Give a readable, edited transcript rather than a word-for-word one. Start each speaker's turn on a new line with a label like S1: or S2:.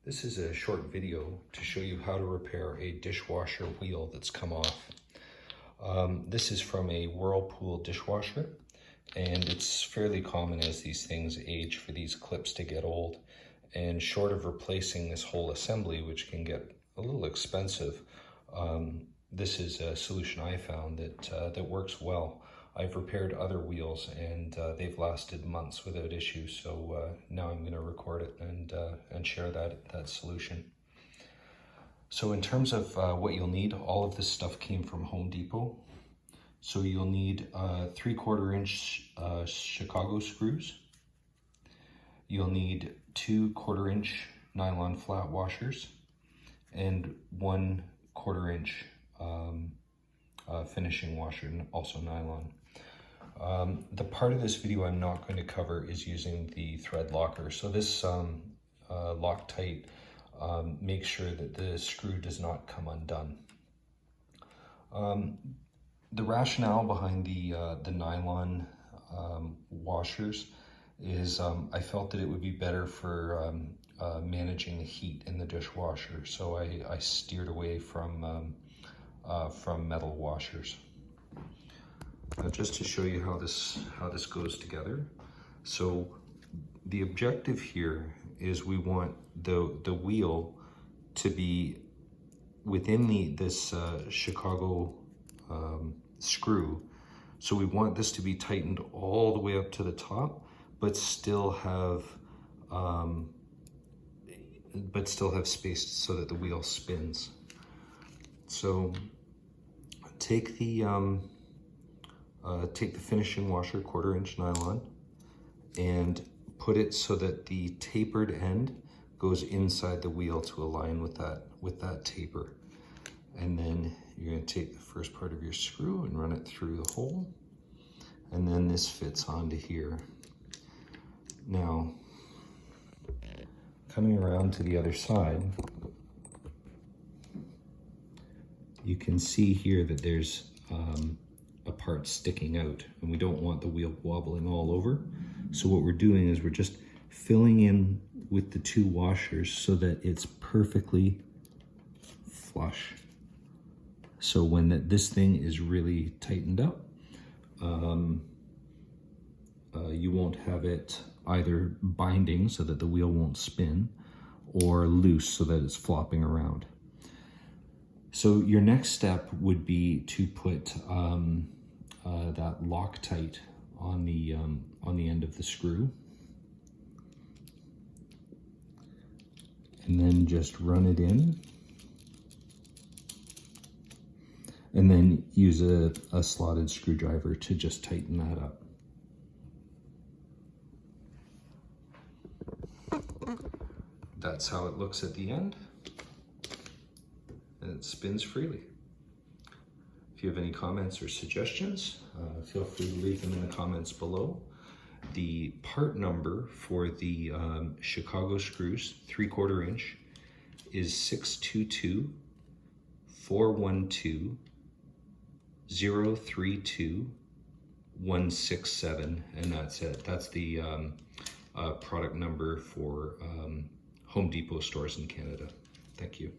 S1: This is a short video to show you how to repair a dishwasher wheel that's come off. This is from a Whirlpool dishwasher, and it's fairly common as these things age for these clips to get old. And short of replacing this whole assembly, which can get a little expensive, this is a solution I found that works well. I've repaired other wheels and they've lasted months without issue, so now I'm going to record it and share that solution. So in terms of what you'll need, all of this stuff came from Home Depot. So you'll need 3/4 inch Chicago screws. You'll need 2 1/4 inch nylon flat washers and 1 1/4 inch finishing washer, also nylon. The part of this video I'm not going to cover is using the thread locker. So this Loctite makes sure that the screw does not come undone. The rationale behind the nylon washers is I felt that it would be better for managing the heat in the dishwasher, so I steered away from metal washers. Now, just to show you how this goes together. So the objective here is we want the wheel to be within this Chicago screw. So we want this to be tightened all the way up to the top, but still have space so that the wheel spins. So take the finishing washer, 1/4 inch nylon, and put it so that the tapered end goes inside the wheel to align with that taper. And then you're going to take the first part of your screw and run it through the hole, and then this fits onto here. Now, coming around to the other side, you can see here that there's a part sticking out, and we don't want the wheel wobbling all over. So what we're doing is we're just filling in with the 2 washers so that it's perfectly flush. So when this thing is really tightened up, you won't have it either binding so that the wheel won't spin, or loose so that it's flopping around. So your next step would be to put that Loctite on the end of the screw, and then just run it in, and then use a slotted screwdriver to just tighten that up. That's how it looks at the end, and it spins freely. If you have any comments or suggestions, feel free to leave them in the comments below. The part number for the Chicago screws, 3/4 inch, is 622 412 032 167, and that's it. That's the product number for Home Depot stores in Canada. Thank you.